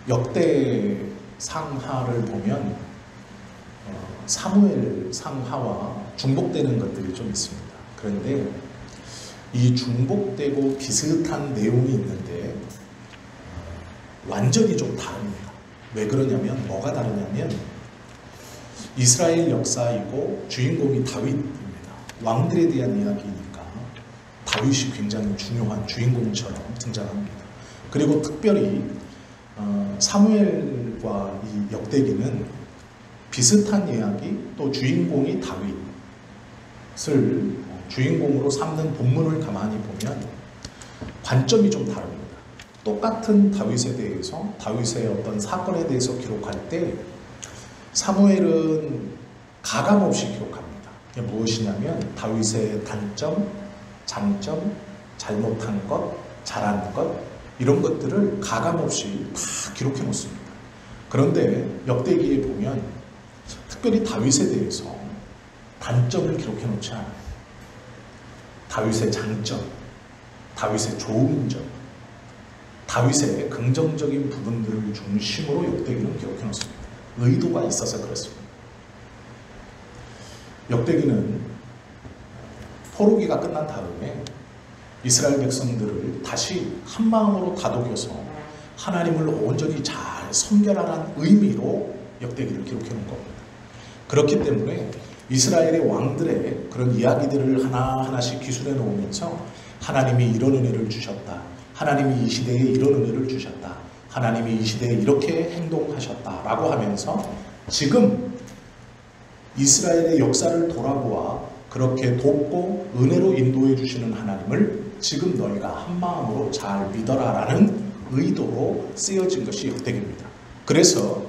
역대 상하를 보면 사무엘 상하와 중복되는 것들이 좀 있습니다. 그런데 이 중복되고 비슷한 내용이 있는데 완전히 좀 다릅니다. 왜 그러냐면, 뭐가 다르냐면 이스라엘 역사이고 주인공이 다윗입니다. 왕들에 대한 이야기니까 다윗이 굉장히 중요한 주인공처럼 등장합니다. 그리고 특별히 사무엘과 이 역대기는 비슷한 이야기, 또 주인공이 다윗을 주인공으로 삼는 본문을 가만히 보면 관점이 좀 다릅니다. 똑같은 다윗에 대해서, 다윗의 어떤 사건에 대해서 기록할 때 사무엘은 가감없이 기록합니다. 이게 무엇이냐면 다윗의 단점, 장점, 잘못한 것, 잘한 것, 이런 것들을 가감없이 다 기록해 놓습니다. 그런데 역대기에 보면 특별히 다윗에 대해서 단점을 기록해 놓지 않아요. 다윗의 장점, 다윗의 좋은 점, 다윗의 긍정적인 부분들을 중심으로 역대기는 기록해 놓습니다. 의도가 있어서 그렇습니다. 역대기는 포로기가 끝난 다음에 이스라엘 백성들을 다시 한 마음으로 다독여서 하나님을 온전히 잘 섬겨라는 의미로 역대기를 기록해 놓은 겁니다. 그렇기 때문에 이스라엘의 왕들의 그런 이야기들을 하나하나씩 기술해 놓으면서 하나님이 이런 은혜를 주셨다, 하나님이 이 시대에 이런 은혜를 주셨다, 하나님이 이 시대에 이렇게 행동하셨다 라고 하면서 지금 이스라엘의 역사를 돌아보아 그렇게 돕고 은혜로 인도해 주시는 하나님을 지금 너희가 한 마음으로 잘 믿어라 라는 의도로 쓰여진 것이 역대기입니다. 그래서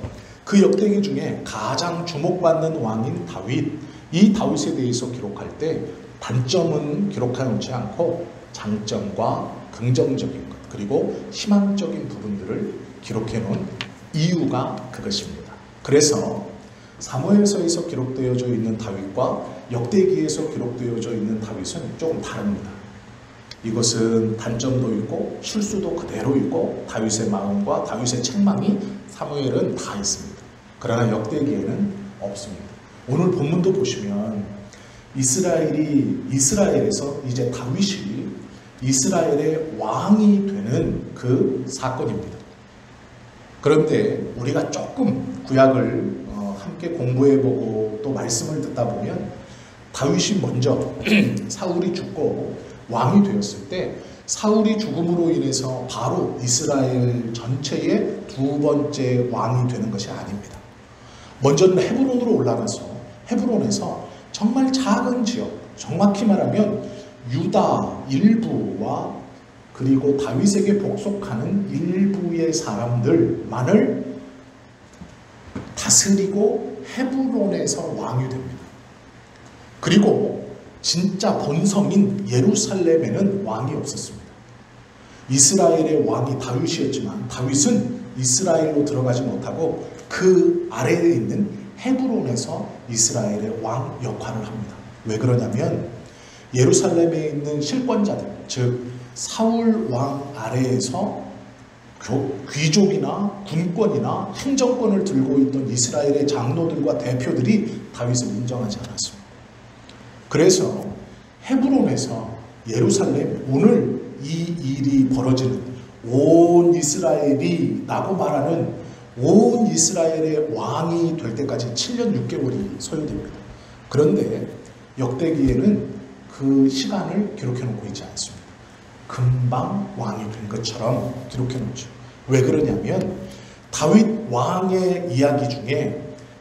그 역대기 중에 가장 주목받는 왕인 다윗, 이 다윗에 대해서 기록할 때 단점은 기록하지 않고 장점과 긍정적인 것, 그리고 희망적인 부분들을 기록해 놓은 이유가 그것입니다. 그래서 사무엘서에서 기록되어져 있는 다윗과 역대기에서 기록되어져 있는 다윗은 조금 다릅니다. 이것은 단점도 있고 실수도 그대로 있고 다윗의 마음과 다윗의 책망이 사무엘은 다 있습니다. 그러나 역대기에는 없습니다. 오늘 본문도 보시면 이스라엘에서 이제 다윗이 이스라엘의 왕이 되는 그 사건입니다. 그런데 우리가 조금 구약을 함께 공부해보고 또 말씀을 듣다 보면 다윗이 먼저 사울이 죽고 왕이 되었을 때 사울이 죽음으로 인해서 바로 이스라엘 전체의 두 번째 왕이 되는 것이 아닙니다. 먼저는 헤브론으로 올라가서 헤브론에서 정말 작은 지역, 정확히 말하면 유다 일부와 그리고 다윗에게 복속하는 일부의 사람들만을 다스리고 헤브론에서 왕이 됩니다. 그리고 진짜 본성인 예루살렘에는 왕이 없었습니다. 이스라엘의 왕이 다윗이었지만 다윗은 이스라엘로 들어가지 못하고 그 아래에 있는 헤브론에서 이스라엘의 왕 역할을 합니다. 왜 그러냐면 예루살렘에 있는 실권자들, 즉 사울 왕 아래에서 귀족이나 군권이나 행정권을 들고 있던 이스라엘의 장로들과 대표들이 다윗을 인정하지 않았습니다. 그래서 헤브론에서 예루살렘, 오늘 이 일이 벌어지는 온 이스라엘이 라고 말하는 온 이스라엘의 왕이 될 때까지 7년 6개월이 소요됩니다. 그런데 역대기에는 그 시간을 기록해 놓고 있지 않습니다. 금방 왕이 된 것처럼 기록해 놓죠. 왜 그러냐면 다윗 왕의 이야기 중에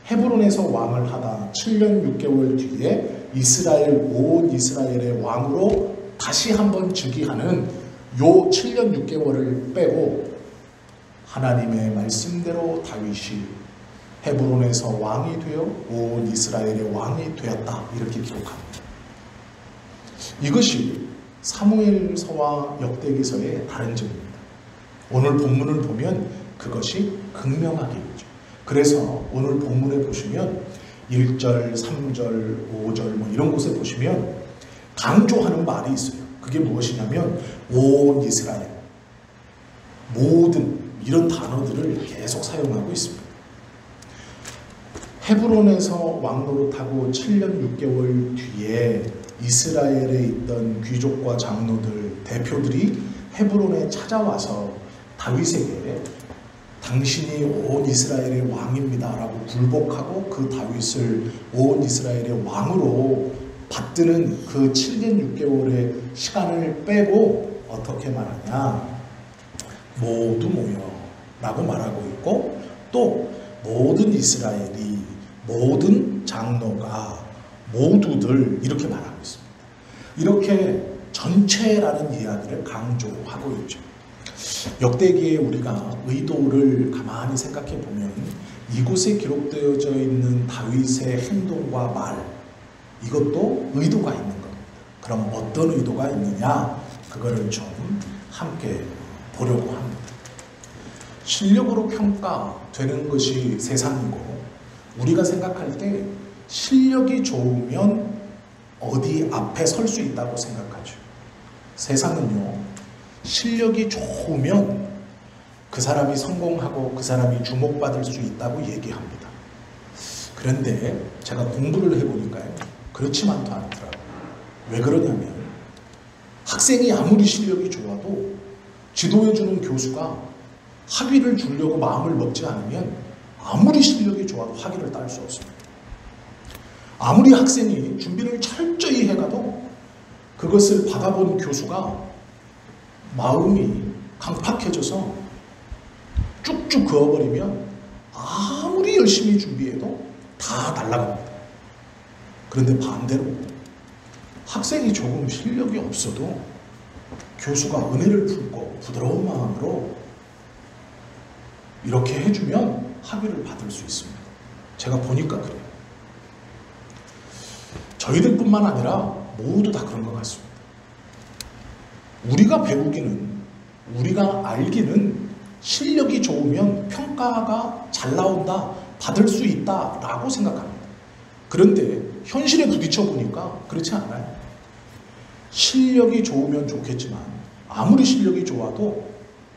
헤브론에서 왕을 하다 7년 6개월 뒤에 온 이스라엘의 왕으로 다시 한번 즉위하는 요 7년 6개월을 빼고 하나님의 말씀대로 다윗이 헤브론에서 왕이 되어 온 이스라엘의 왕이 되었다, 이렇게 기록합니다. 이것이 사무엘서와 역대기서의 다른 점입니다. 오늘 본문을 보면 그것이 극명하게 있죠. 그래서 오늘 본문에 보시면 1절, 3절, 5절 이런 곳에 보시면 강조하는 말이 있어요. 그게 무엇이냐면 온 이스라엘, 모든 이런 단어들을 계속 사용하고 있습니다. 헤브론에서 왕노릇하고 7년 6개월 뒤에 이스라엘에 있던 귀족과 장로들, 대표들이 헤브론에 찾아와서 다윗에게 당신이 온 이스라엘의 왕입니다 라고 굴복하고 그 다윗을 온 이스라엘의 왕으로 받드는 그 7년 6개월의 시간을 빼고 어떻게 말하냐, 모두 모여 라고 말하고 있고, 또 모든 이스라엘이, 모든 장로가, 모두들 이렇게 말하고 있습니다. 이렇게 전체라는 이야기를 강조하고 있죠. 역대기에 우리가 의도를 가만히 생각해 보면 이곳에 기록되어져 있는 다윗의 행동과 말, 이것도 의도가 있는 겁니다. 그럼 어떤 의도가 있느냐, 그거를 좀 함께 보려고 합니다. 실력으로 평가되는 것이 세상이고, 우리가 생각할 때 실력이 좋으면 어디 앞에 설 수 있다고 생각하죠. 세상은요, 실력이 좋으면 그 사람이 성공하고 그 사람이 주목받을 수 있다고 얘기합니다. 그런데 제가 공부를 해보니까요, 그렇지만도 않더라고요. 왜 그러냐면 학생이 아무리 실력이 좋아도 지도해주는 교수가 학위를 주려고 마음을 먹지 않으면 아무리 실력이 좋아도 학위를 딸 수 없습니다. 아무리 학생이 준비를 철저히 해가도 그것을 받아본 교수가 마음이 강팍해져서 쭉쭉 그어버리면 아무리 열심히 준비해도 다 날아갑니다. 그런데 반대로 학생이 조금 실력이 없어도 교수가 은혜를 품고 부드러운 마음으로 이렇게 해주면 학위를 받을 수 있습니다. 제가 보니까 그래요. 저희들뿐만 아니라 모두 다 그런 것 같습니다. 우리가 배우기는, 우리가 알기는 실력이 좋으면 평가가 잘 나온다, 받을 수 있다 라고 생각합니다. 그런데 현실에 부딪혀 보니까 그렇지 않아요. 실력이 좋으면 좋겠지만 아무리 실력이 좋아도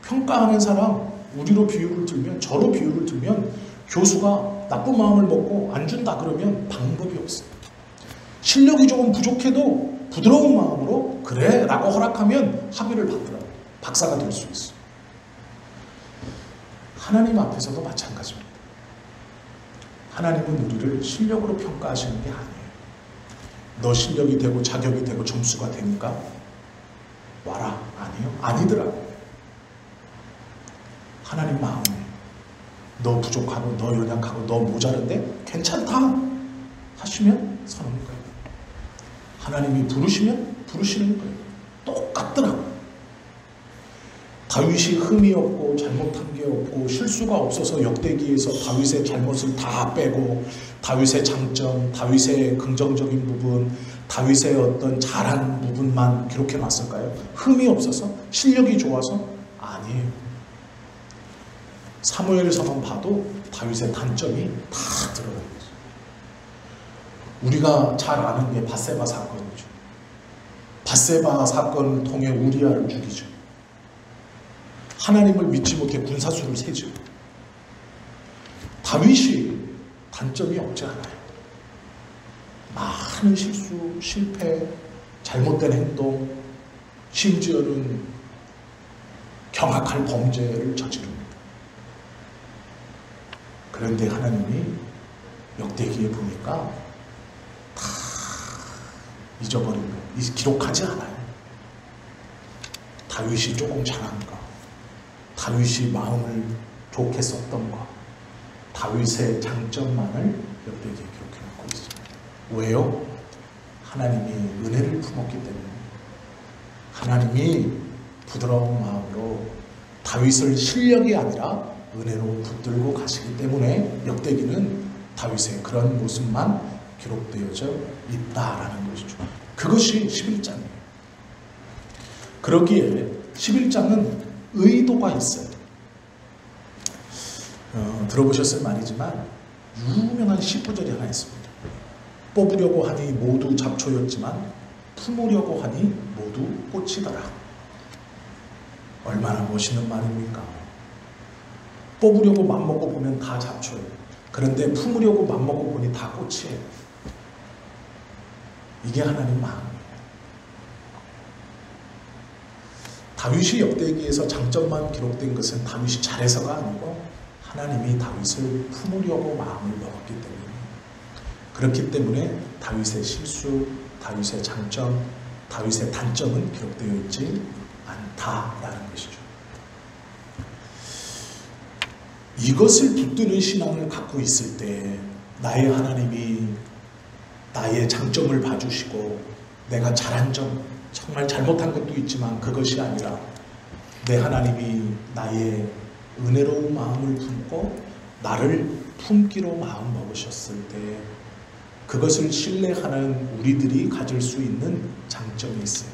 평가하는 사람, 우리로 비유를 들면, 저로 비유를 들면 교수가 나쁜 마음을 먹고 안 준다 그러면 방법이 없어요. 실력이 조금 부족해도 부드러운 마음으로 그래 라고 허락하면 학위를 받더라고요. 박사가 될 수 있어요. 하나님 앞에서도 마찬가지입니다. 하나님은 우리를 실력으로 평가하시는 게 아니에요. 너 실력이 되고 자격이 되고 점수가 되니까 와라. 아니에요. 아니더라고요. 하나님 마음에 너 부족하고 너 연약하고 너 모자른데 괜찮다 하시면 서는 거예요. 하나님이 부르시면 부르시는 거예요. 똑같더라고요. 다윗이 흠이 없고 잘못한 게 없고 실수가 없어서 역대기에서 다윗의 잘못을 다 빼고 다윗의 장점, 다윗의 긍정적인 부분, 다윗의 어떤 잘한 부분만 기록해 놨을까요? 흠이 없어서? 실력이 좋아서? 아니에요. 사무엘서만 봐도 다윗의 단점이 다 들어가 있어요. 우리가 잘 아는 게 밧세바 사건이죠. 밧세바 사건을 통해 우리아를 죽이죠. 하나님을 믿지 못해 군사수를 세죠. 다윗이 단점이 없지 않아요. 많은 실수, 실패, 잘못된 행동, 심지어는 경악할 범죄를 저지릅니다. 그런데 하나님이 역대기에 보니까 다 잊어버린 거예요. 기록하지 않아요. 다윗이 조금 잘한 거, 다윗이 마음을 좋게 썼던 거, 다윗의 장점만을 역대기에 기록해 놓고 있습니다. 왜요? 하나님이 은혜를 품었기 때문에, 하나님이 부드러운 마음으로 다윗을 실력이 아니라 은혜로 붙들고 가시기 때문에 역대기는 다윗의 그런 모습만 기록되어져 있다라는 것이죠. 그것이 11장이에요. 그러기에 11장은 의도가 있어요. 들어보셨을 말이지만 유명한 19절이 하나 있습니다. 뽑으려고 하니 모두 잡초였지만 품으려고 하니 모두 꽃이더라. 얼마나 멋있는 말입니까? 뽑으려고 맘먹고 보면 다 잡초예요. 그런데 품으려고 맘먹고 보니 다 꽃이에요. 이게 하나님 마음이에요. 다윗이 역대기에서 장점만 기록된 것은 다윗이 잘해서가 아니고 하나님이 다윗을 품으려고 마음을 먹었기 때문에, 그렇기 때문에 다윗의 실수, 다윗의 장점, 다윗의 단점은 기록되어 있지 않다라는 것이죠. 이것을 붙드는 신앙을 갖고 있을 때 나의 하나님이 나의 장점을 봐주시고 내가 잘한 점, 정말 잘못한 것도 있지만 그것이 아니라 내 하나님이 나의 은혜로운 마음을 품고 나를 품기로 마음 먹으셨을 때 그것을 신뢰하는 우리들이 가질 수 있는 장점이 있어요.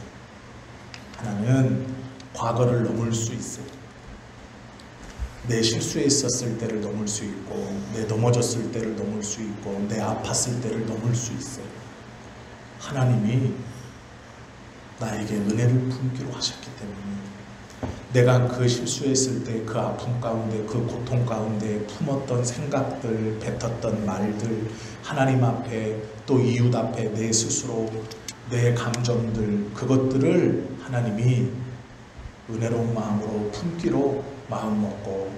하나는 과거를 넘을 수 있어요. 내 실수했었을 때를 넘을 수 있고, 내 넘어졌을 때를 넘을 수 있고, 내 아팠을 때를 넘을 수 있어요. 하나님이 나에게 은혜를 품기로 하셨기 때문에 내가 그 실수했을 때 그 아픔 가운데, 그 고통 가운데 품었던 생각들, 뱉었던 말들, 하나님 앞에 또 이웃 앞에 내 스스로 내 감정들, 그것들을 하나님이 은혜로운 마음으로 품기로 마음 먹고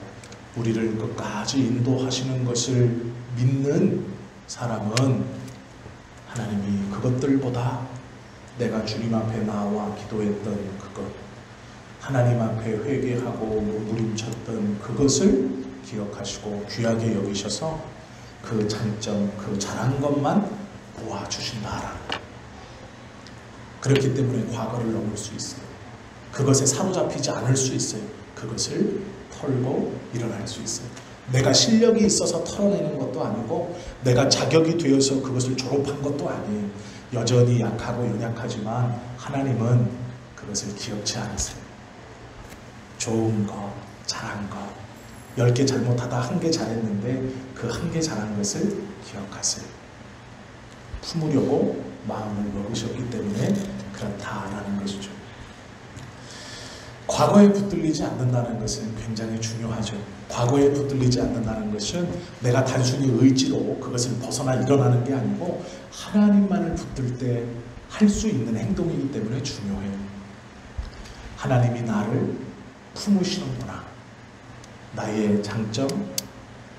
우리를 끝까지 인도하시는 것을 믿는 사람은 하나님이 그것들보다 내가 주님 앞에 나와 기도했던 그것, 하나님 앞에 회개하고 몸부림쳤던 그것을 기억하시고 귀하게 여기셔서 그 장점, 그 잘한 것만 보아주신다. 그렇기 때문에 과거를 넘을 수 있어요. 그것에 사로잡히지 않을 수 있어요. 그것을 털고 일어날 수 있어요. 내가 실력이 있어서 털어내는 것도 아니고 내가 자격이 되어서 그것을 졸업한 것도 아니에요. 여전히 약하고 연약하지만 하나님은 그것을 기억지 않으세요. 좋은 것, 잘한 것, 10개 잘못하다 1개 잘했는데 그 1개 잘한 것을 기억하세요. 품으려고 마음을 먹으셨기 때문에 그렇다라는 것이죠. 과거에 붙들리지 않는다는 것은 굉장히 중요하죠. 과거에 붙들리지 않는다는 것은 내가 단순히 의지로 그것을 벗어나 일어나는 게 아니고 하나님만을 붙들 때 할 수 있는 행동이기 때문에 중요해요. 하나님이 나를 품으시는구나. 나의 장점,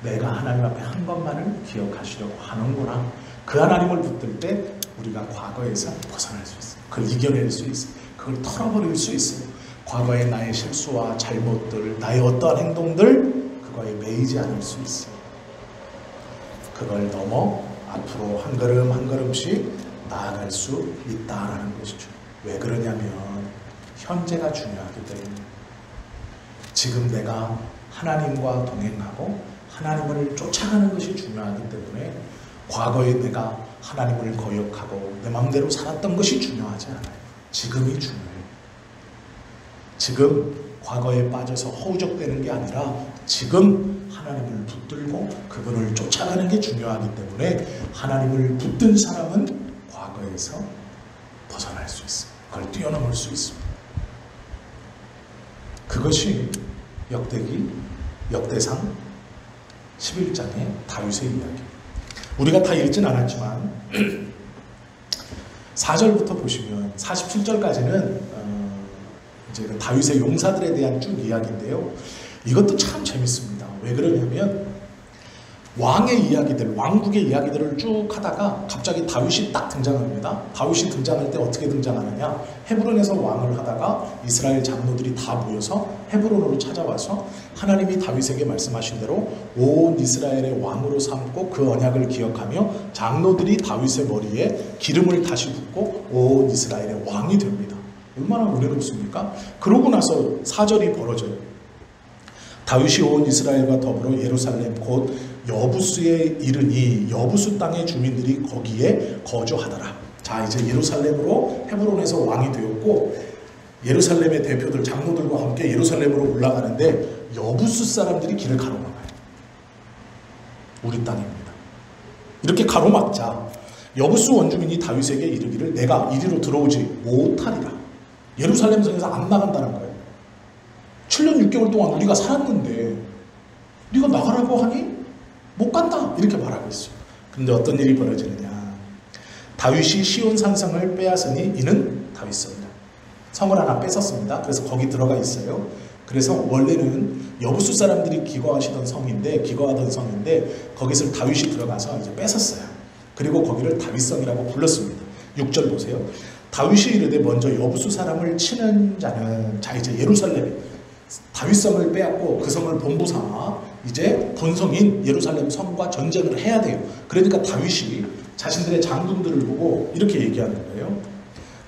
내가 하나님 앞에 한 것만을 기억하시려고 하는구나. 그 하나님을 붙들 때 우리가 과거에서 벗어날 수 있어요. 그걸 이겨낼 수 있어요. 그걸 털어버릴 수 있어요. 과거의 나의 실수와 잘못들, 나의 어떠한 행동들, 그거에 매이지 않을 수 있어요. 그걸 넘어 앞으로 한 걸음 한 걸음씩 나아갈 수 있다라는 것이죠. 왜 그러냐면 현재가 중요하기 때문에 지금 내가 하나님과 동행하고 하나님을 쫓아가는 것이 중요하기 때문에 과거에 내가 하나님을 거역하고 내 마음대로 살았던 것이 중요하지 않아요. 지금이 중요해요. 지금 과거에 빠져서 허우적대는 게 아니라 지금 하나님을 붙들고 그분을 쫓아가는 게 중요하기 때문에 하나님을 붙든 사람은 과거에서 벗어날 수 있어요. 그걸 뛰어넘을 수 있습니다. 그것이 역대상 11장의 다윗의 이야기. 우리가 다 읽진 않았지만 4절부터 보시면 47절까지는 이제 그 다윗의 용사들에 대한 쭉 이야기인데요. 이것도 참 재밌습니다. 왜 그러냐면 왕의 이야기들, 왕국의 이야기들을 쭉 하다가 갑자기 다윗이 딱 등장합니다. 다윗이 등장할 때 어떻게 등장하느냐? 헤브론에서 왕을 하다가 이스라엘 장로들이 다 모여서 헤브론으로 찾아와서 하나님이 다윗에게 말씀하신 대로 온 이스라엘의 왕으로 삼고 그 언약을 기억하며 장로들이 다윗의 머리에 기름을 다시 붓고 온 이스라엘의 왕이 됩니다. 얼마나 은혜롭습니까? 그러고 나서 4절이 벌어져요. 다윗이 온 이스라엘과 더불어 예루살렘 곧 여부스에 이르니 여부스 땅의 주민들이 거기에 거주하더라. 자, 이제 예루살렘으로 헤브론에서 왕이 되었고 예루살렘의 대표들 장로들과 함께 예루살렘으로 올라가는데 여부스 사람들이 길을 가로막아요. 우리 땅입니다. 이렇게 가로막자 여부스 원주민이 다윗에게 이르기를 내가 이리로 들어오지 못하리라. 예루살렘 성에서 안 나간다는 거예요. 7년 6개월 동안 우리가 살았는데 네가 나가라고 하니 못 간다 이렇게 말하고 있어요. 근데 어떤 일이 벌어지느냐. 다윗이 시온 산성을 빼앗으니 이는 다윗성이라. 성을 하나 뺏었습니다. 그래서 거기 들어가 있어요. 그래서 원래는 여부수 사람들이 기거하던 성인데 거기서 다윗이 들어가서 이제 뺏었어요. 그리고 거기를 다윗성이라고 불렀습니다. 6절 보세요. 다윗이 이르되 먼저 여부수 사람을 치는 자는, 자 이제 예루살렘 다윗성을 빼앗고 그 성을 본부 삼아 이제 본성인 예루살렘 성과 전쟁을 해야 돼요. 그러니까 다윗이 자신들의 장군들을 보고 이렇게 얘기하는 거예요.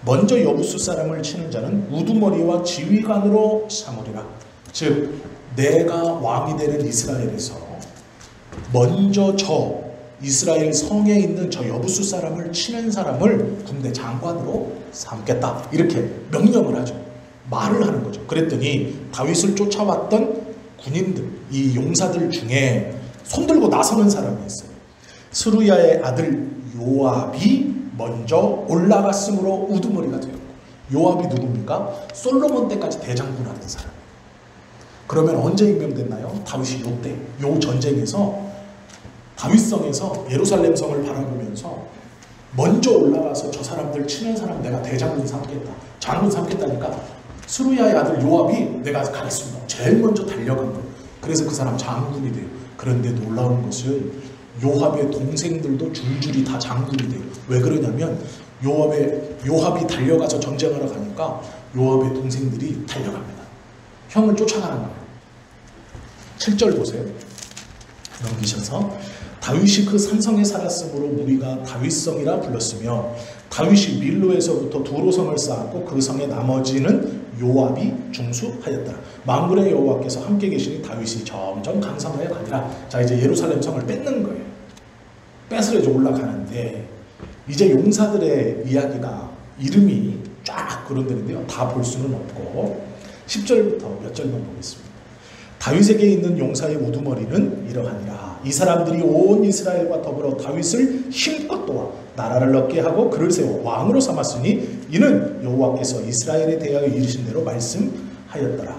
먼저 여부수 사람을 치는 자는 우두머리와 지휘관으로 삼으리라. 즉 내가 왕이 되는 이스라엘에서 먼저 저 이스라엘 성에 있는 저 여부수 사람을 치는 사람을 군대 장관으로 삼겠다. 이렇게 명령을 하죠. 말을 하는 거죠. 그랬더니 다윗을 쫓아왔던 군인들, 이 용사들 중에 손들고 나서는 사람이 있어요. 스루야의 아들 요압이 먼저 올라갔으므로 우두머리가 되었고, 요압이 누굽니까? 솔로몬 때까지 대장군 하던 사람. 그러면 언제 임명됐나요? 다윗이 요때, 요 전쟁에서 다윗성에서 예루살렘 성을 바라보면서 먼저 올라가서 저 사람들 치는 사람 내가 대장군 삼겠다, 장군 삼겠다니까 스루야의 아들 요압이 내가 가겠습니다. 제일 먼저 달려간 거예요. 그래서 그 사람 장군이 돼요. 그런데 놀라운 것은 요압의 동생들도 줄줄이 다 장군이 돼요. 왜 그러냐면 요압이 달려가서 전쟁하러 가니까 요압의 동생들이 달려갑니다. 형을 쫓아가는 거예요. 7절 보세요. 넘기셔서 다윗이 그 산성에 살았으므로 무리가 다윗성이라 불렀으며 다윗이 밀로에서부터 두로성을 쌓았고 그 성의 나머지는 요압이 중수하였더라. 만군의 여호와께서 함께 계시니 다윗이 점점 강성하여 가니라. 자 이제 예루살렘 성을 뺏는 거예요. 뺏으러 이제 올라가는데 이제 용사들의 이야기가 이름이 쫙 거론되는데요. 다 볼 수는 없고 10절부터 몇 절만 보겠습니다. 다윗에게 있는 용사의 우두머리는 이러하니라. 이 사람들이 온 이스라엘과 더불어 다윗을 힘껏 도와 나라를 얻게 하고 그를 세워 왕으로 삼았으니 이는 여호와께서 이스라엘에 대하여 이르신 대로 말씀하였더라.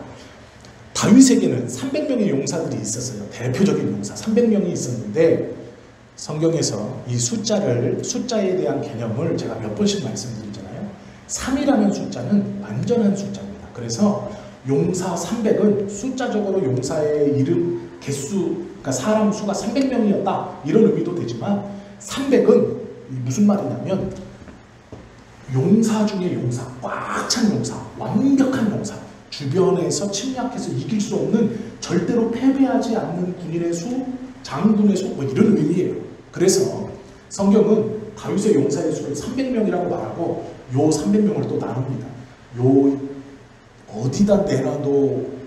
다윗에게는 300명의 용사들이 있었어요. 대표적인 용사 300명이 있었는데 성경에서 이 숫자에 대한 개념을 제가 몇 번씩 말씀드리잖아요. 3이라는 숫자는 완전한 숫자입니다. 그래서 용사 300은 숫자적으로 용사의 이름 개수, 그러니까 사람 수가 300명이었다 이런 의미도 되지만 300은 무슨 말이냐면 용사 중에 용사, 꽉 찬 용사, 완벽한 용사, 주변에서 침략해서 이길 수 없는 절대로 패배하지 않는 군인의 수, 장군의 수, 뭐 이런 의미예요. 그래서 성경은 다윗의 용사의 수를 300명이라고 말하고 요 300명을 또 나눕니다. 요 어디다 내놔도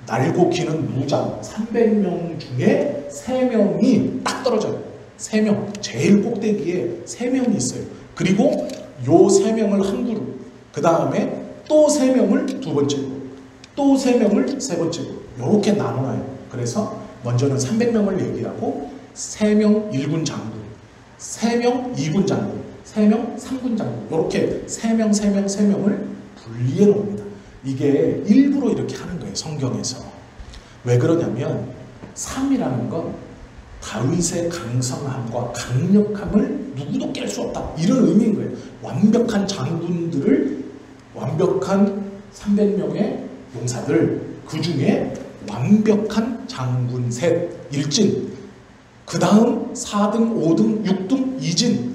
날고 기는 무장 300명 중에 3명이 딱 떨어져요. 3명, 제일 꼭대기에 3명이 있어요. 그리고 요 3명을 한 그룹, 그 다음에 또 3명을 두 번째 그룹, 또 3명을 세 번째 그룹, 이렇게 나눠요. 그래서 먼저는 300명을 얘기하고 3명 1군 장군, 3명 2군 장군, 3명 3군 장군, 이렇게 3명을 분리해 놓습니다. 이게 일부러 이렇게 하는 거예요. 성경에서. 왜 그러냐면 3이라는 건 다윗의 강성함과 강력함을 누구도 깰 수 없다 이런 의미인 거예요. 완벽한 장군들을, 완벽한 300명의 용사들, 그 중에 완벽한 장군 셋, 일진, 그 다음 4등, 5등, 6등, 2진,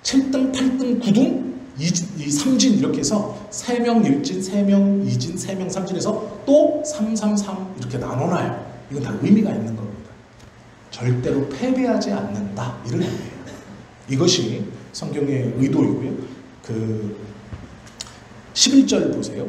7등, 8등, 9등, 3진 이렇게 해서 3명 1진, 3명 2진, 3명 3진에서 또 3, 3, 3 이렇게 나눠놔요. 이건 다 의미가 있는 겁니다. 절대로 패배하지 않는다 이런 의미예요. 이것이 성경의 의도이고요. 그 11절 보세요.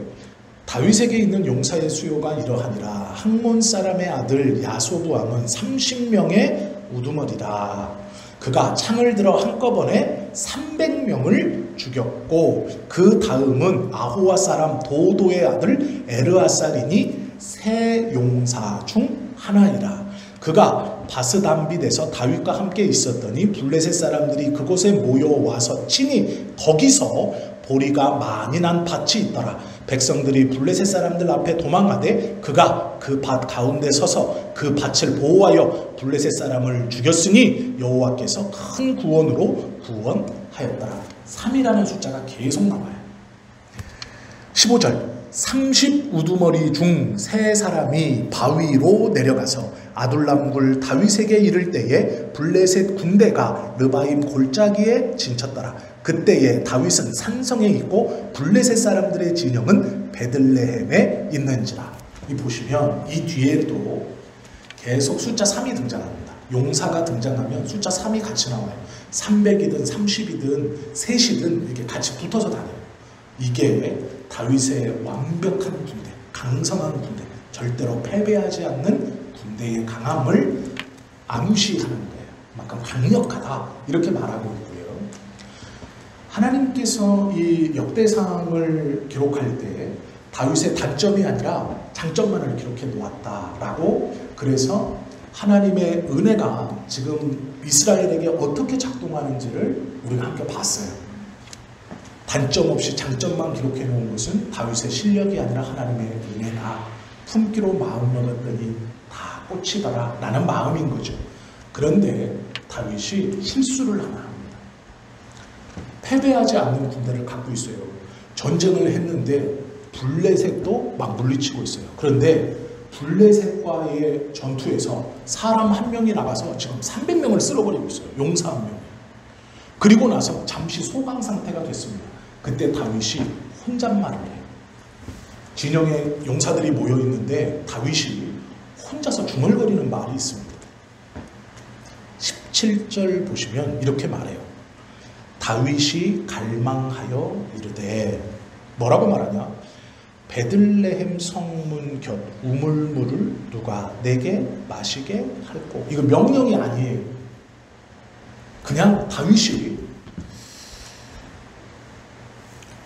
다윗에게 있는 용사의 수요가 이러하니라. 학몬 사람의 아들 야소부 왕은 30명의 우두머리라. 그가 창을 들어 한꺼번에 300명을 죽였고 그 다음은 아호와 사람 도도의 아들 에르아살이니 세 용사 중 하나이라. 그가 바스담빗에서 다윗과 함께 있었더니 블레셋 사람들이 그곳에 모여와서 친히 거기서 보리가 많이 난 밭이 있더라. 백성들이 블레셋 사람들 앞에 도망하되 그가 그 밭 가운데 서서 그 밭을 보호하여 블레셋 사람을 죽였으니 여호와께서 큰 구원으로 구원하였더라. 3이라는 숫자가 계속 나와요. 15절 30 우두머리 중 세 사람이 바위로 내려가서 아둘람굴 다윗에게 이를 때에 블레셋 군대가 르바임 골짜기에 진쳤더라. 그때에 다윗은 산성에 있고 블레셋 사람들의 진영은 베들레헴에 있는지라. 이 보시면 이 뒤에도 계속 숫자 3이 등장합니다. 용사가 등장하면 숫자 3이 같이 나와요. 300이든 30이든 셋이든 이렇게 같이 붙어서 다녀요. 이게 다윗의 완벽한 군대, 강성한 군대, 절대로 패배하지 않는 군대의 강함을 암시하는 거예요. 만큼 강력하다 이렇게 말하고 있고요. 하나님께서 이 역대상을 기록할 때 다윗의 단점이 아니라 장점만을 기록해 놓았다라고, 그래서 하나님의 은혜가 지금 이스라엘에게 어떻게 작동하는지를 우리가 함께 봤어요. 단점 없이 장점만 기록해 놓은 것은 다윗의 실력이 아니라 하나님의 은혜다. 품기로 마음 먹었더니 다 꽂히더라 라는 마음인 거죠. 그런데 다윗이 실수를 하나 합니다. 패배하지 않는 군대를 갖고 있어요. 전쟁을 했는데 블레셋도 막 물리치고 있어요. 그런데 블레셋과의 전투에서 사람 한 명이 나가서 지금 300명을 쓸어버리고 있어요. 용사 한 명. 그리고 나서 잠시 소강 상태가 됐습니다. 그때 다윗이 혼잣말을 해요. 진영에 용사들이 모여 있는데 다윗이 혼자서 중얼거리는 말이 있습니다. 17절 보시면 이렇게 말해요. 다윗이 갈망하여 이르되, 뭐라고 말하냐? 베들레헴 성문 곁 우물물을 누가 내게 마시게 할꼬. 이거 명령이 아니에요. 그냥 다윗이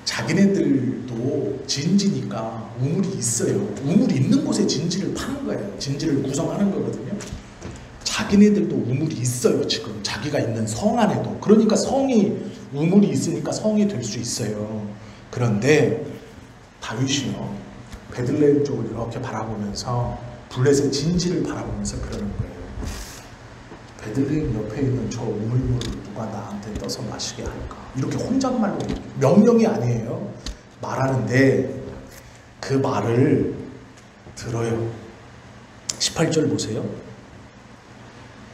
자기네들도 진지니까 우물이 있어요. 우물이 있는 곳에 진지를 파는 거예요. 진지를 구성하는 거거든요. 자기네들도 우물이 있어요. 지금 자기가 있는 성 안에도. 그러니까 성이, 우물이 있으니까 성이 될 수 있어요. 그런데 다윗이요, 베들레헴 쪽을 이렇게 바라보면서 블레셋 진지를 바라보면서 그러는 거예요. 베들레헴 옆에 있는 저 우물물을 누가 나한테 떠서 마시게 할까? 이렇게 혼잣말로, 명령이 아니에요. 말하는데 그 말을 들어요. 18절 보세요.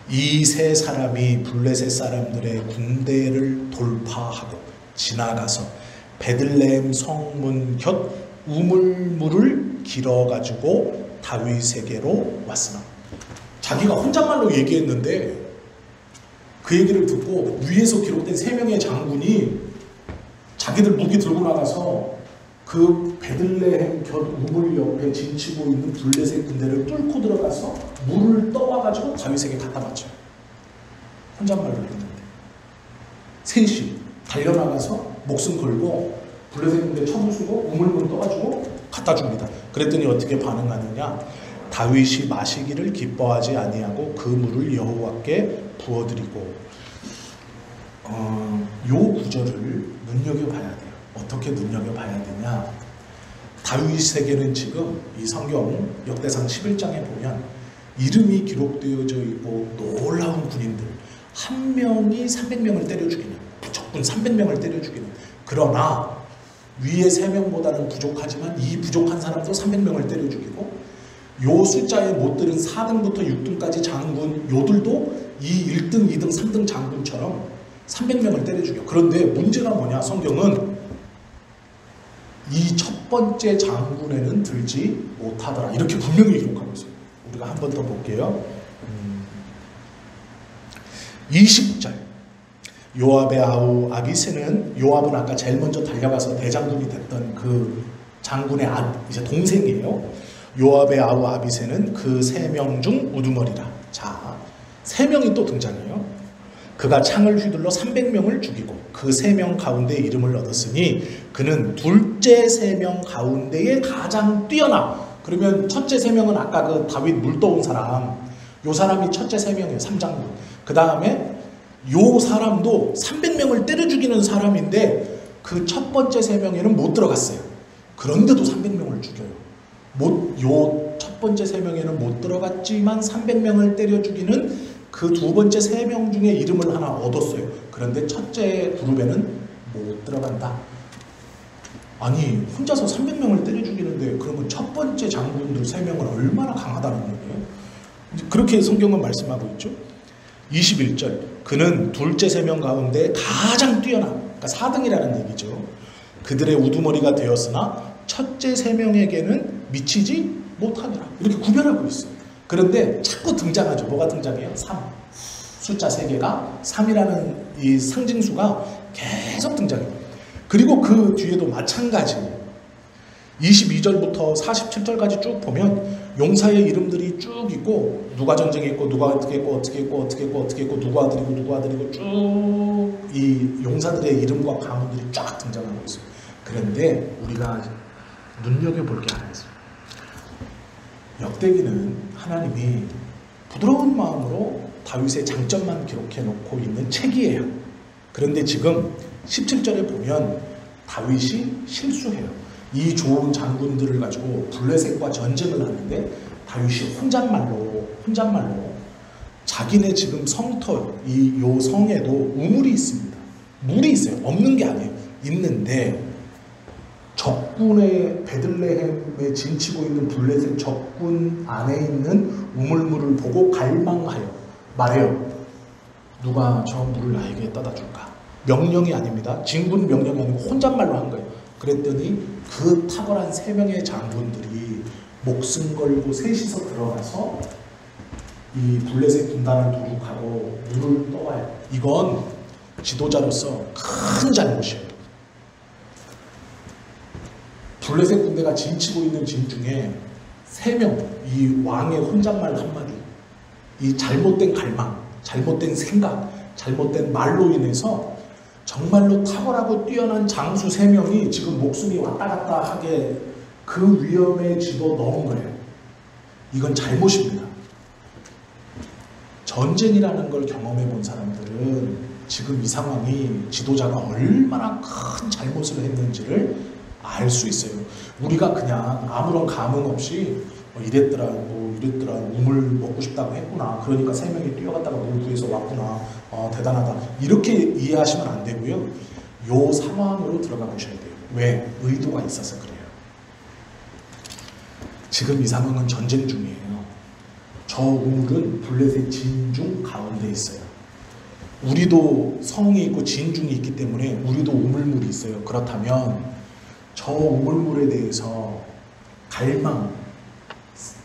이 세 사람이 블레셋 사람들의 군대를 돌파하고 지나가서 베들레헴 성문 곁 우물물을 길어가지고 다윗에게로 왔으나, 자기가 혼잣말로 얘기했는데 그 얘기를 듣고 위에서 기록된 3명의 장군이 자기들 무기 들고 나가서 그 베들레헴 곁 우물 옆에 진치고 있는 블레셋 군대를 뚫고 들어가서 물을 떠와가지고 다윗에게 갖다 바쳐요. 혼잣말로 했는데 셋이 달려나가서 목숨 걸고 블레셋 군대 쳐부수고 우물물 떠가지고 갖다 줍니다. 그랬더니 어떻게 반응하느냐? 다윗이 마시기를 기뻐하지 아니하고 그 물을 여호와께 부어드리고. 요 구절을 눈여겨봐야 돼요. 어떻게 눈여겨봐야 되냐? 다윗에게는 지금 이 성경 역대상 11장에 보면 이름이 기록되어져 있고 놀라운 군인들 한 명이 300명을 때려 죽이는, 적군 300명을 때려 죽이는, 그러나 위에 3명보다는 부족하지만 이 부족한 사람도 300명을 때려 죽이고, 요 숫자에 못 들은 4등부터 6등까지 장군 요들도 이 1등, 2등, 3등 장군처럼 300명을 때려 죽여. 그런데 문제가 뭐냐? 성경은 이 첫 번째 장군에는 들지 못하더라 이렇게 분명히 기록하고 있어요. 우리가 한 번 더 볼게요. 20절 요압의 아우 아비새는, 요압은 아까 제일 먼저 달려가서 대장군이 됐던 그 장군의 이제 동생이에요. 요압의 아우 아비새는 그 3명 중 우두머리라. 자, 3명이 또 등장해요. 그가 창을 휘둘러 300명을 죽이고 그 3명 가운데 이름을 얻었으니 그는 둘째 3명 가운데에 가장 뛰어나. 그러면 첫째 3명은 아까 그 다윗 물 떠온 사람, 요 사람이 첫째 3명이에요. 3장군. 그 다음에 요 사람도 300명을 때려 죽이는 사람인데 그 첫 번째 3명에는 못 들어갔어요. 그런데도 300명을 죽여요. 요 첫 번째 3명에는 못 들어갔지만 300명을 때려 죽이는 그 두 번째 3명 중에 이름을 하나 얻었어요. 그런데 첫째 그룹에는 못 들어간다. 아니 혼자서 300명을 때려 죽이는데 그러면 첫 번째 장군들 3명은 얼마나 강하다는 얘기예요. 그렇게 성경은 말씀하고 있죠. 21절 그는 둘째 3명 가운데 가장 뛰어난, 그러니까 4등이라는 얘기죠. 그들의 우두머리가 되었으나 첫째 3명에게는 미치지 못하니라. 이렇게 구별하고 있어요. 그런데 자꾸 등장하죠. 뭐가 등장해요? 3. 숫자 3개가 3이라는 이 상징수가 계속 등장해요. 그리고 그 뒤에도 마찬가지예요. 22절부터 47절까지 쭉 보면 용사의 이름들이 쭉 있고 누가 전쟁했고 누가 어떻게 했고 어떻게 했고 어떻게 했고 어떻게 했고 누구 아들이고 누구 아들이고 쭉 이 용사들의 이름과 가문들이 쫙 등장하고 있어요. 그런데 우리가 눈여겨볼 게 하나 있어요. 역대기는 하나님이 부드러운 마음으로 다윗의 장점만 기록해 놓고 있는 책이에요. 그런데 지금 17절에 보면 다윗이 실수해요. 이 좋은 장군들을 가지고 블레셋과 전쟁을 하는데 다윗이 혼잣말로 자기네 지금 성터 요 성에도 우물이 있습니다. 물이 있어요. 없는 게 아니에요. 있는데 적군의 베들레헴에 진치고 있는 블레셋 적군 안에 있는 우물물을 보고 갈망하여 말해요. 누가 저 물을 나에게 떠다 줄까? 명령이 아닙니다. 진군 명령이 아니고 혼잣말로 한 거예요. 그랬더니 그 탁월한 3명의 장군들이 목숨 걸고 셋이서 들어가서 이 블레셋 군단을 도륙하고 물을 떠와요. 이건 지도자로서 큰 잘못이에요. 블레셋 군대가 진치고 있는 진 중에 3명, 이 왕의 혼잣말 한마디, 이 잘못된 갈망, 잘못된 생각, 잘못된 말로 인해서 정말로 탁월하고 뛰어난 장수 3명이 지금 목숨이 왔다 갔다 하게 그 위험에 집어 넣은 거예요. 이건 잘못입니다. 전쟁이라는 걸 경험해 본 사람들은 지금 이 상황이 지도자가 얼마나 큰 잘못을 했는지를 알 수 있어요. 우리가 그냥 아무런 감흥 없이 이랬더라 우물 먹고 싶다고 했구나, 그러니까 3명이 뛰어갔다가 물 구해서 왔구나, 대단하다, 이렇게 이해하시면 안 되고요. 요 상황으로 들어가 보셔야 돼요. 왜? 의도가 있어서 그래요. 지금 이 상황은 전쟁 중이에요. 저 우물은 블레셋 진중 가운데 있어요. 우리도 성이 있고 진중이 있기 때문에 우리도 우물물이 있어요. 그렇다면 저 우물물에 대해서 갈망,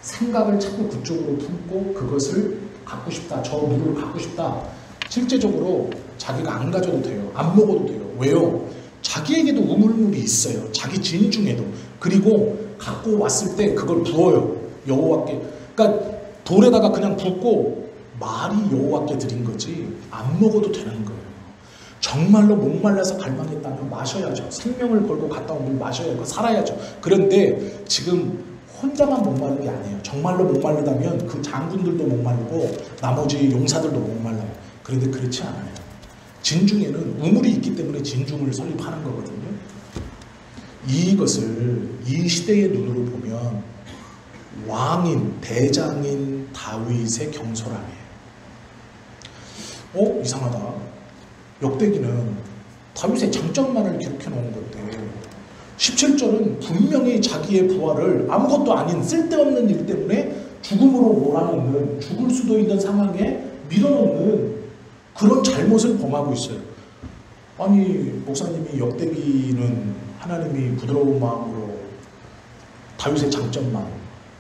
생각을 자꾸 그쪽으로 품고 그것을 갖고 싶다, 저 물을 갖고 싶다, 실제적으로 자기가 안 가져도 돼요. 안 먹어도 돼요. 왜요? 자기에게도 우물물이 있어요. 자기 진 중에도. 그리고 갖고 왔을 때 그걸 부어요. 여호와께. 그러니까 돌에다가 그냥 붓고 말이 여호와께 드린 거지 안 먹어도 되는 거예요. 정말로 목말라서 갈망했다면 마셔야죠. 생명을 걸고 갔다 온 물 마셔야죠. 살아야죠. 그런데 지금 혼자만 목마른 게 아니에요. 정말로 목마르다면 그 장군들도 목마르고 나머지 용사들도 목말라요. 그런데 그렇지 않아요. 진중에는 우물이 있기 때문에 진중을 설립하는 거거든요. 이것을 이 시대의 눈으로 보면 왕인, 대장인 다윗의 경솔함이에요. 이상하다. 역대기는 다윗의 장점만을 기록해 놓은 건데 17절은 분명히 자기의 부하를 아무것도 아닌 쓸데없는 일 때문에 죽음으로 몰아넣는, 죽을 수도 있는 상황에 밀어넣는 그런 잘못을 범하고 있어요. 아니 목사님이 역대기는 하나님이 부드러운 마음으로 다윗의 장점만,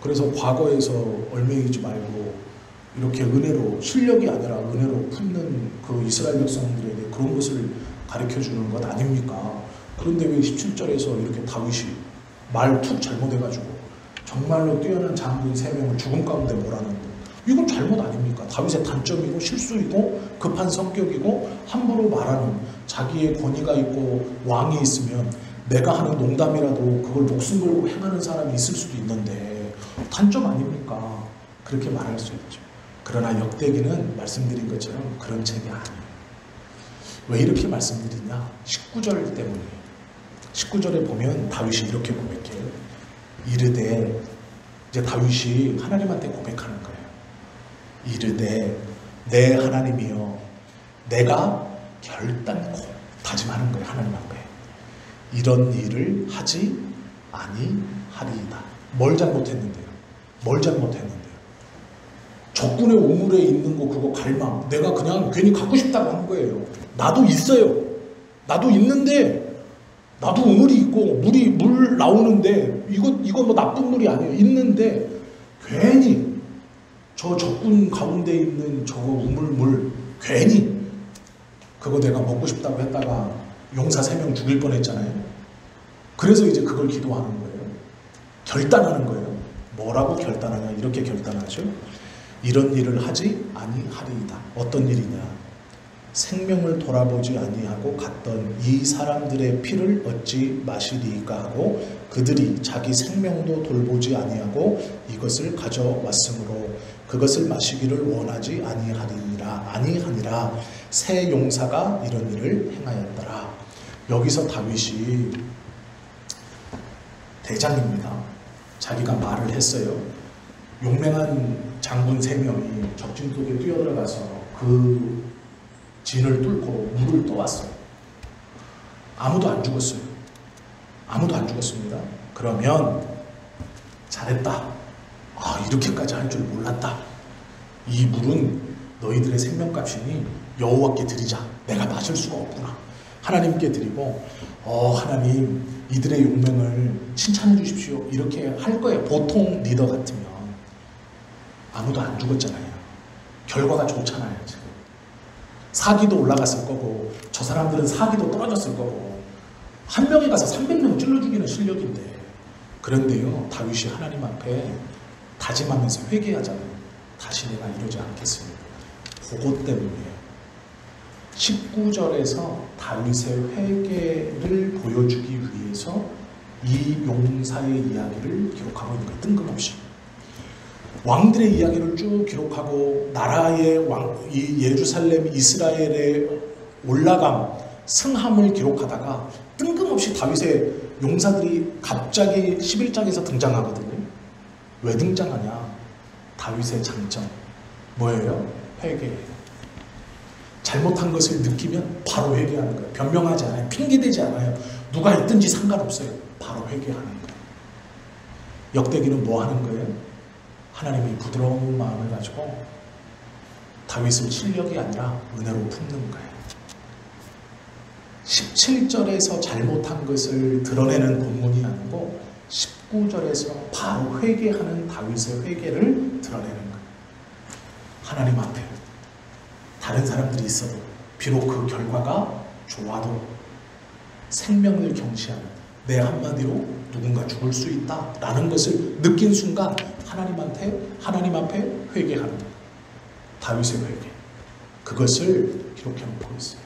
그래서 과거에서 얼매이지 말고 이렇게 은혜로, 실력이 아니라 은혜로 품는 그 이스라엘 백성들에게 그런 것을 가르쳐주는 것 아닙니까? 그런데 왜 17절에서 이렇게 다윗이 말 툭 잘못해가지고 정말로 뛰어난 장군 3명을 죽음 가운데 몰아넣는, 이건 잘못 아닙니까? 다윗의 단점이고 실수이고 급한 성격이고 함부로 말하는, 자기의 권위가 있고 왕이 있으면 내가 하는 농담이라도 그걸 목숨 걸고 행하는 사람이 있을 수도 있는데 단점 아닙니까? 그렇게 말할 수 있죠. 그러나 역대기는 말씀드린 것처럼 그런 책이 아니에요. 왜 이렇게 말씀드리냐? 19절 때문이에요. 19절에 보면 다윗이 이렇게 고백해요. 이르되, 이제 다윗이 하나님한테 고백하는 거예요. 이르되 내 하나님이여, 내가 결단코 다짐하는 거예요. 하나님 앞에 이런 일을 하지 아니하리이다. 뭘 잘못했는데요? 뭘 잘못했는데요? 적군의 우물에 있는 거 그거 갈망, 내가 그냥 괜히 갖고 싶다고 한 거예요. 나도 있어요. 나도 있는데, 나도 우물이 있고 물 나오는데 이거 뭐 나쁜 물이 아니에요. 있는데 괜히 저 적군 가운데 있는 저 우물물 괜히 그거 내가 먹고 싶다고 했다가 용사 3명 죽일 뻔했잖아요. 그래서 이제 그걸 기도하는 거예요. 결단하는 거예요. 뭐라고 결단하냐? 이렇게 결단하죠. 이런 일을 하지 아니하리이다. 어떤 일이냐? 생명을 돌아보지 아니하고 갔던 이 사람들의 피를 얻지 마시리이까 하고 그들이 자기 생명도 돌보지 아니하고 이것을 가져왔으므로 그것을 마시기를 원하지 아니하니라. 새 용사가 이런 일을 행하였더라. 여기서 다윗이 대장입니다. 자기가 말을 했어요. 용맹한 장군 3명이 적진 속에 뛰어들어가서 그 진을 뚫고 물을 떠왔어요. 아무도 안 죽었어요. 아무도 안 죽었습니다. 그러면 잘했다. 이렇게까지 할 줄 몰랐다. 이 물은 너희들의 생명값이니 여호와께 드리자. 내가 마실 수가 없구나. 하나님께 드리고 하나님 이들의 용맹을 칭찬해 주십시오. 이렇게 할 거예요. 보통 리더 같으면. 아무도 안 죽었잖아요. 결과가 좋잖아요. 지금. 사기도 올라갔을 거고 저 사람들은 사기도 떨어졌을 거고 한 명이 가서 300명 찔러 죽이는 실력인데, 그런데요 다윗이 하나님 앞에 다짐하면서 회개하잖아요. 다시 내가 이러지 않겠습니다. 그것 때문에 19절에서 다윗의 회개를 보여주기 위해서 이 용사의 이야기를 기록하고 있는 거예요. 뜬금없이 왕들의 이야기를 쭉 기록하고 나라의 이 예루살렘 이스라엘의 올라감 승함을 기록하다가 뜬금없이 다윗의 용사들이 갑자기 11장에서 등장하거든요. 왜 등장하냐? 다윗의 장점 뭐예요? 회개예요. 잘못한 것을 느끼면 바로 회개하는 거예요. 변명하지 않아요. 핑계대지 않아요. 누가 있든지 상관없어요. 바로 회개하는 거예요. 역대기는 뭐 하는 거예요? 하나님이 부드러운 마음을 가지고 다윗을 실력이 아니라 은혜로 품는 거예요. 17절에서 잘못한 것을 드러내는 본문이 아니고 19절에서 바로 회개하는 다윗의 회개를 드러내는 거예요. 하나님 앞에 다른 사람들이 있어도 비록 그 결과가 좋아도 생명을 경시하는, 내 한마디로 누군가 죽을 수 있다라는 것을 느낀 순간 하나님 앞에 회개하는 거예요. 다윗의 회개. 그것을 기록해 놓고 있어요.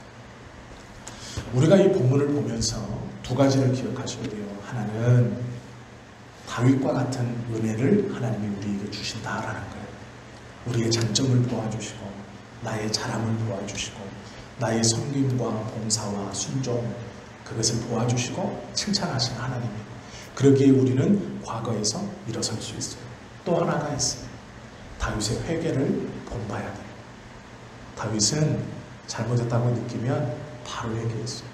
우리가 이 본문을 보면서 두 가지를 기억하셔야 돼요. 하나는 다윗과 같은 은혜를 하나님이 우리에게 주신다라는 거예요. 우리의 장점을 도와주시고 나의 자랑을 도와주시고 나의 섬김과 봉사와 순종 그것을 도와주시고 칭찬하신 하나님이고, 그러기에 우리는 과거에서 일어설 수 있어요. 또 하나가 있어요. 다윗의 회개를 본봐야 돼요. 다윗은 잘못했다고 느끼면 바로 회개했어요.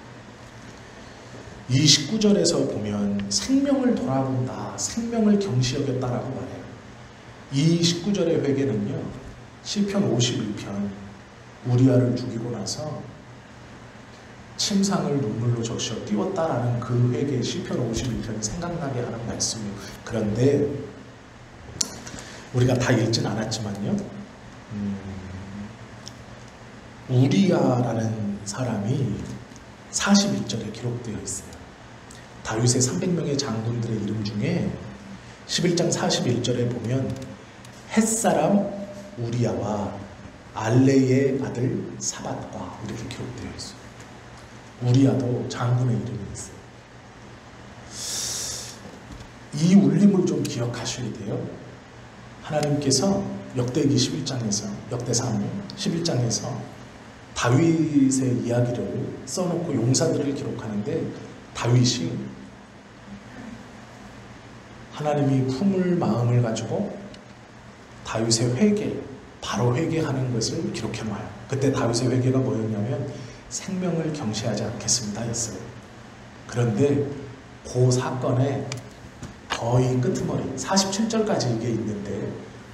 이 19절에서 보면 생명을 돌아본다, 생명을 경시여겼다라고 말해요. 이 19절의 회개는요, 시편 51편 우리아를 죽이고 나서 침상을 눈물로 적셔 띄웠다라는 그 회개, 시편 51편이 생각나게 하는 말씀이에요. 그런데 우리가 다 읽진 않았지만요, 우리아라는 사람이 41절에 기록되어 있어요. 다윗의 300명의 장군들의 이름 중에 11장 41절에 보면 햇사람 우리아와 알레의 아들 사밧과 이렇게 기록되어 있어요. 우리아도 장군의 이름이 있어요. 이 울림을 좀 기억하셔야 돼요. 하나님께서 역대기 11장에서 역대상 11장에서 다윗의 이야기를 써놓고 용사들을 기록하는데 다윗이 하나님이 품을 마음을 가지고 다윗의 회개, 바로 회개하는 것을 기록해 놔요. 그때 다윗의 회개가 뭐였냐면 생명을 경시하지 않겠습니다 였어요. 그런데 그 사건의 거의 끄트머리 47절까지 이게 있는데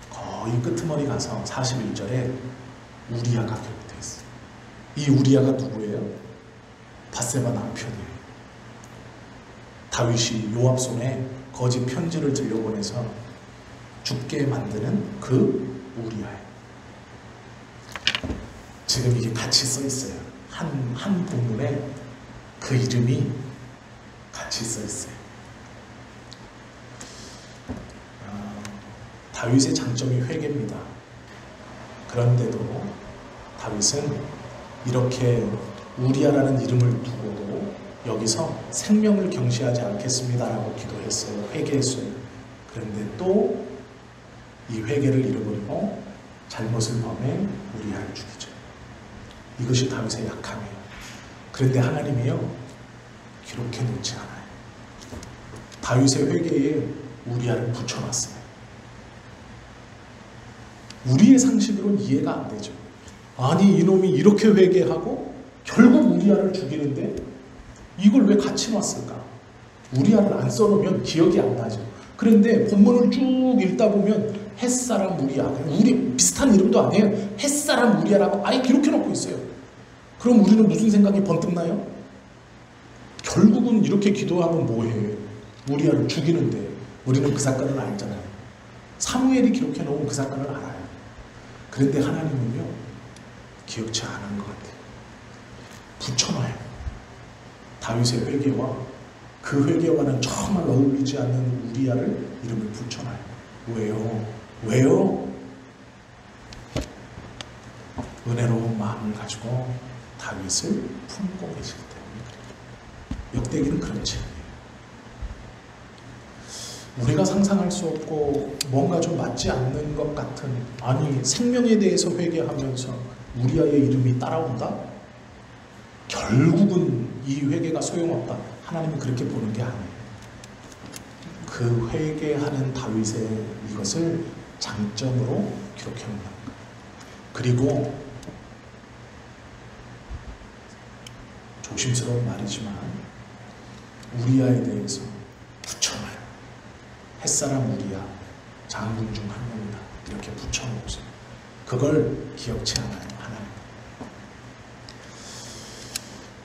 거의 끄트머리 가서 41절에 우리아가 기록되어 있어요. 이 우리아가 누구예요? 밧세바 남편이에요. 다윗이 요압 손에 거짓 편지를 들려보내서 죽게 만드는 그 우리아예요. 지금 이게 같이 써 있어요. 한 본문에 그 이름이 같이 써 있어요. 다윗의 장점이 회개입니다. 그런데도 다윗은 이렇게 우리아라는 이름을 두고도 여기서 생명을 경시하지 않겠습니다라고 기도했어요. 회개했어요. 그런데 또 이 회개를 잃어버리고 잘못을 범해 우리아를 죽이죠. 이것이 다윗의 약함이에요. 그런데 하나님이요 기록해 놓지 않아요. 다윗의 회개에 우리아를 붙여놨어요. 우리의 상식으로는 이해가 안 되죠. 아니 이놈이 이렇게 회개하고 결국 우리아를 죽이는데 이걸 왜 같이 놨을까? 우리아를 안 써놓으면 기억이 안 나죠. 그런데 본문을 쭉 읽다 보면 햇사람 우리아, 우리 비슷한 이름도 아니에요. 햇사람 우리아라고 아예 기록해 놓고 있어요. 그럼 우리는 무슨 생각이 번뜩 나요? 결국은 이렇게 기도하면 뭐해? 우리아를 죽이는데 우리는 그 사건을 알잖아요. 사무엘이 기록해 놓은 그 사건을 알아요. 그런데 하나님은요 기억치 않은 것 같아요. 붙여놔요. 다윗의 회개와 그 회개와는 정말 어울리지 않는 우리아를 이름을 붙여놔요. 왜요? 왜요? 은혜로운 마음을 가지고 다윗을 품고 계시기 때문에. 역대기는 그렇지 않아요. 우리가 상상할 수 없고 뭔가 좀 맞지 않는 것 같은, 아니 생명에 대해서 회개하면서 우리아의 이름이 따라온다? 결국은 이 회개가 소용없다. 하나님은 그렇게 보는 게 아니에요. 그 회개하는 다윗의 이것을 장점으로 기록해 놓는 거예요. 그리고 조심스러운 말이지만 우리아에 대해서 붙여놔요. 햇사람 우리아, 장군 중 한 명이다. 이렇게 붙여놓으세요. 그걸 기억치 않아요. 하나님.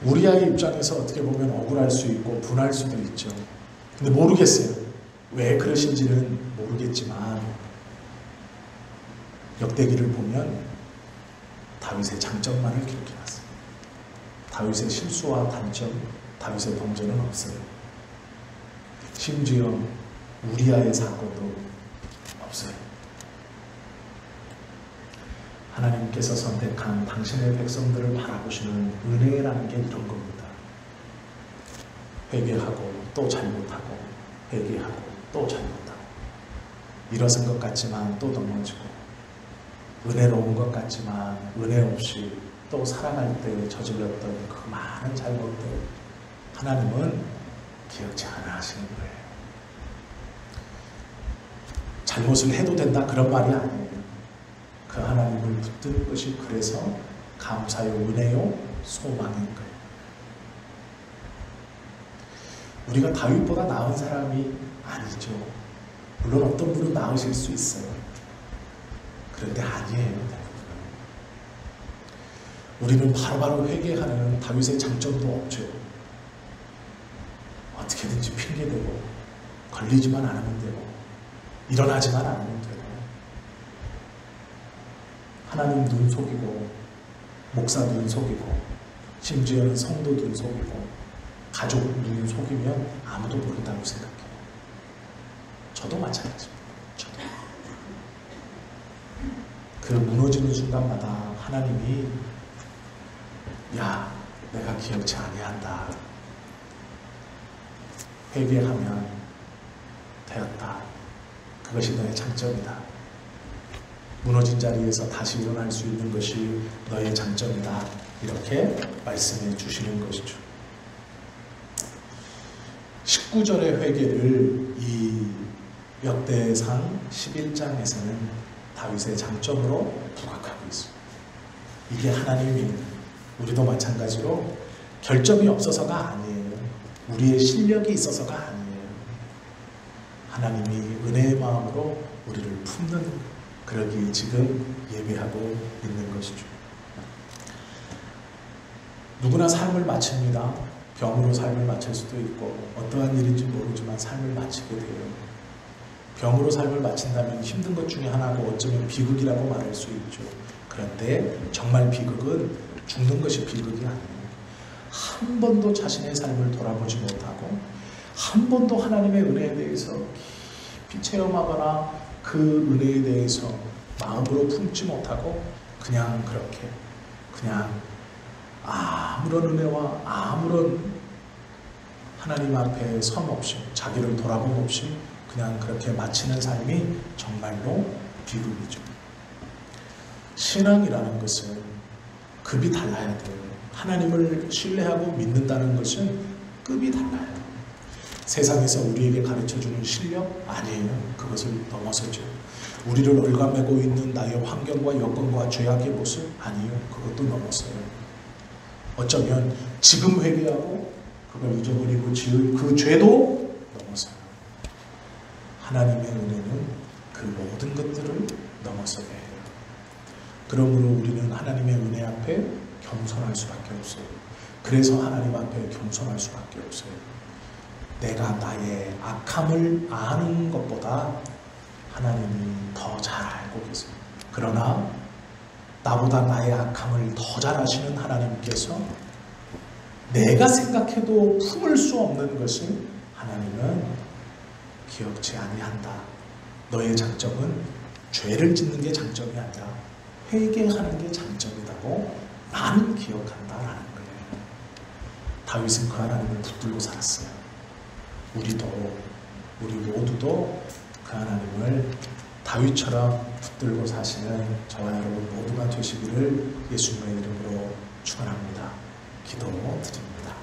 우리아의 입장에서 어떻게 보면 억울할 수 있고 분할 수도 있죠. 근데 모르겠어요. 왜 그러신지는 모르겠지만 역대기를 보면 다윗의 장점만을 기록해놨어요. 다윗의 실수와 단점, 다윗의 범죄는 없어요. 심지어 우리아의 사건도 없어요. 하나님께서 선택한 당신의 백성들을 바라보시는 은혜라는 게 이런 겁니다. 회개하고 또 잘못하고 회개하고 또 잘못하고 일어선 것 같지만 또 넘어지고 은혜로운 것 같지만 은혜 없이 또 살아갈 때 저질렀던 그 많은 잘못들 하나님은 기억지 않아 하시는 거예요. 잘못을 해도 된다 그런 말이 아니에요. 그 하나님을 붙드는 것이 그래서 감사요 은혜요 소망인 거예요. 우리가 다윗보다 나은 사람이 아니죠. 물론 어떤 분은 나으실 수 있어요. 그런데 아니에요. 우리는 바로바로 회개하는 다윗의 장점도 없죠. 어떻게든지 핑계대고 걸리지만 않으면 되고 일어나지만 않으면 되고 하나님 눈 속이고 목사 눈 속이고 심지어는 성도 눈 속이고 가족 눈 속이면 아무도 모른다고 생각해요. 저도 마찬가지입니다. 저도. 그 무너지는 순간마다 하나님이 야, 내가 기억치 아니한다. 회개하면 되었다. 그것이 너의 장점이다. 무너진 자리에서 다시 일어날 수 있는 것이 너의 장점이다. 이렇게 말씀해 주시는 것이죠. 19절의 회개를 이 역대상 11장에서는 다윗의 장점으로 부각하고 있습니다. 이게 하나님이 우리도 마찬가지로 결점이 없어서가 아니에요. 우리의 실력이 있어서가 아니에요. 하나님이 은혜의 마음으로 우리를 품는 그러기 지금 예배하고 있는 것이죠. 누구나 삶을 마칩니다. 병으로 삶을 마칠 수도 있고 어떠한 일인지 모르지만 삶을 마치게 돼요. 병으로 삶을 마친다면 힘든 것 중에 하나고 어쩌면 비극이라고 말할 수 있죠. 그런데 정말 비극은 죽는 것이 비극이 아니에요. 한 번도 자신의 삶을 돌아보지 못하고 한 번도 하나님의 은혜에 대해서 깊이 체험하거나 그 은혜에 대해서 마음으로 품지 못하고 그냥 그렇게 그냥 아무런 은혜와 아무런 하나님 앞에 섬 없이 자기를 돌아봄 없이 그냥 그렇게 마치는 삶이 정말로 비극이죠. 신앙이라는 것은 급이 달라야 돼요. 하나님을 신뢰하고 믿는다는 것은 급이 달라요. 세상에서 우리에게 가르쳐주는 실력 아니에요. 그것을 넘어서죠. 우리를 얽어매고 있는 나의 환경과 여건과 죄악의 모습 아니에요. 그것도 넘어서요. 어쩌면 지금 회개하고 그걸 잊어버리고 지을 그 죄도 넘어서요. 하나님의 은혜는 그 모든 것들을 넘어서게 해요. 그러므로 우리는 하나님의 은혜 앞에 겸손할 수밖에 없어요. 그래서 하나님 앞에 겸손할 수밖에 없어요. 내가 나의 악함을 아는 것보다 하나님이 더 잘 알고 계세요. 그러나 나보다 나의 악함을 더 잘 아시는 하나님께서 내가 생각해도 품을 수 없는 것을 하나님은 기억지 아니한다. 너의 장점은 죄를 짓는 게 장점이 아니라 회개하는 게 장점이라고 나는 기억한다라는 거예요. 다윗은 그 하나님을 붙들고 살았어요. 우리 모두도 그 하나님을 다윗처럼 붙들고 사시는 저와 여러분 모두가 되시기를 예수님의 이름으로 축원합니다. 기도드립니다.